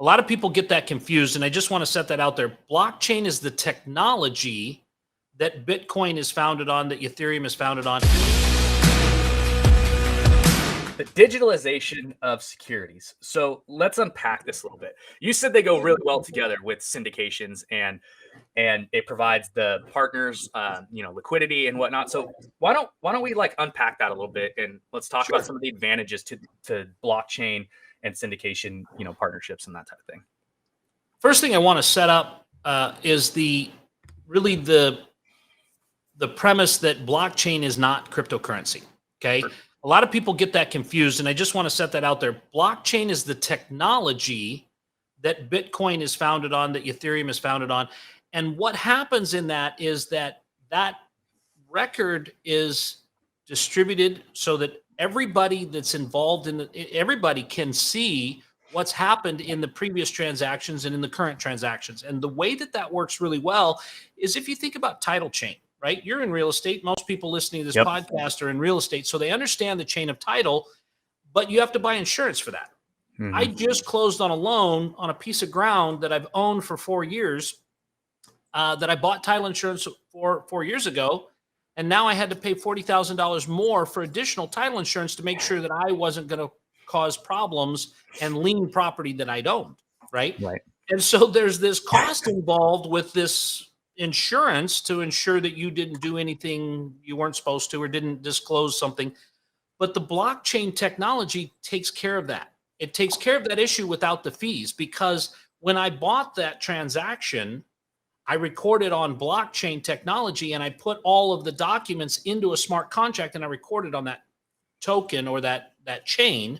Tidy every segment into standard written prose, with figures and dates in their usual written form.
A lot of people get that confused, and I just want to set that out there. Blockchain is the technology that Bitcoin is founded on, that Ethereum is founded on. The digitalization of securities. So let's unpack this a little bit. You said they go really well together with syndications, and it provides the partners, liquidity and whatnot. So why don't we like unpack that a little bit, and let's talk about some of the advantages to blockchain and syndication, partnerships and that type of thing. First thing I want to set up is the premise that blockchain is not cryptocurrency. Okay. Sure. A lot of people get that confused, and I just want to set that out there. Blockchain is the technology that Bitcoin is founded on, that Ethereum is founded on. And what happens in that is that record is distributed so that everybody that's involved in everybody can see what's happened in the previous transactions and in the current transactions. And the way that works really well is if you think about title chain. Right? You're in real estate. Most people listening to this podcast are in real estate. So they understand the chain of title, but you have to buy insurance for that. Mm-hmm. I just closed on a loan on a piece of ground that I've owned for 4 years, that I bought title insurance for 4 years ago. And now I had to pay $40,000 more for additional title insurance to make sure that I wasn't going to cause problems and lien property that I'd owned. Right. And so there's this cost involved with this insurance to ensure that you didn't do anything you weren't supposed to or didn't disclose something. But the blockchain technology takes care of that. It takes care of that issue without the fees, because when I bought that transaction, I recorded on blockchain technology and I put all of the documents into a smart contract and I recorded on that token or that chain.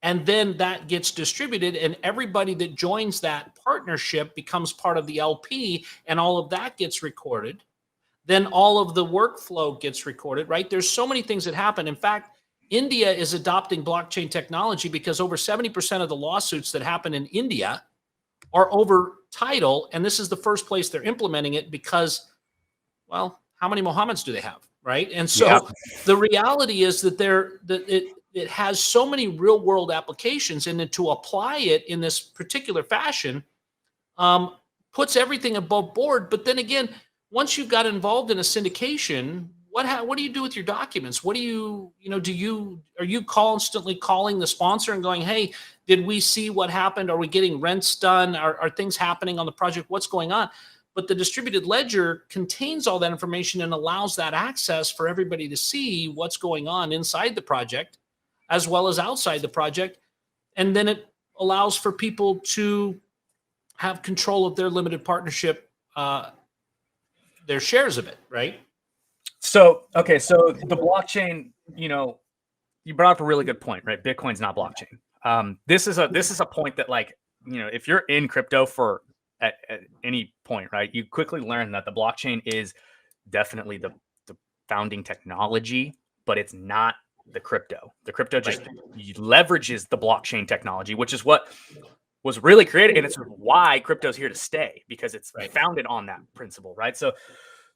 And then that gets distributed, and everybody that joins that partnership becomes part of the LP, and all of that gets recorded. Then all of the workflow gets recorded, right? There's so many things that happen. In fact, India is adopting blockchain technology because over 70% of the lawsuits that happen in India are over title, and this is the first place they're implementing it because, well, how many Mohammeds do they have, right? And so the reality is that it has so many real world applications, and then to apply it in this particular fashion puts everything above board. But then again, once you've got involved in a syndication, what do you do with your documents? What do you, are you constantly calling the sponsor and going, hey, did we see what happened? Are we getting rents done? Are things happening on the project? What's going on? But the distributed ledger contains all that information and allows that access for everybody to see what's going on inside the project as well as outside the project. And then it allows for people to have control of their limited partnership, their shares of it, right? So the blockchain, you brought up a really good point, right? Bitcoin's not blockchain. This is a point that, like, if you're in crypto at any point, right, you quickly learn that the blockchain is definitely the founding technology, but it's not the crypto. The crypto just leverages the blockchain technology, which is what was really created, and it's why crypto's here to stay, because it's founded on that principle, right?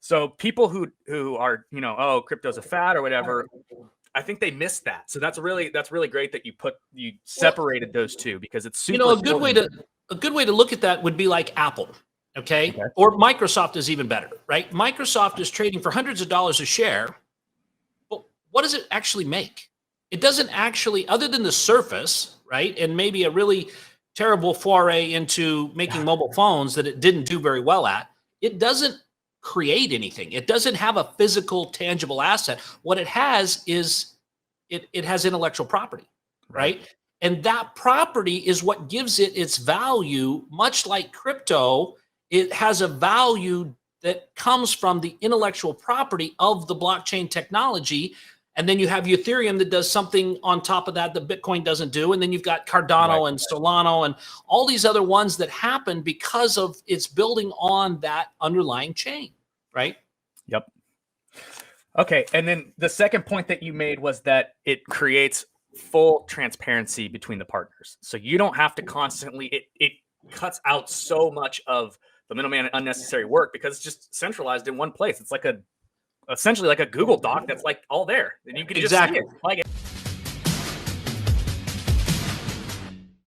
So people who are, crypto's a fad or whatever, I think they missed that. So that's really great that you separated those two, because it's super a good way to look at that would be like Apple, okay? Or Microsoft is even better, right? Microsoft is trading for hundreds of dollars a share. What does it actually make? It doesn't actually, other than the surface, right? And maybe a really terrible foray into making mobile phones that it didn't do very well at, it doesn't create anything. It doesn't have a physical, tangible asset. What it has is it has intellectual property, right? And that property is what gives it its value. Much like crypto, it has a value that comes from the intellectual property of the blockchain technology. And then you have Ethereum that does something on top of that Bitcoin doesn't do. And then you've got Cardano and Solana and all these other ones that happen because of it's building on that underlying chain, right? Yep. Okay. And then the second point that you made was that it creates full transparency between the partners. So you don't have to constantly, it cuts out so much of the middleman and unnecessary work because it's just centralized in one place. It's like essentially like a Google Doc that's like all there, and you can just see it. Like it.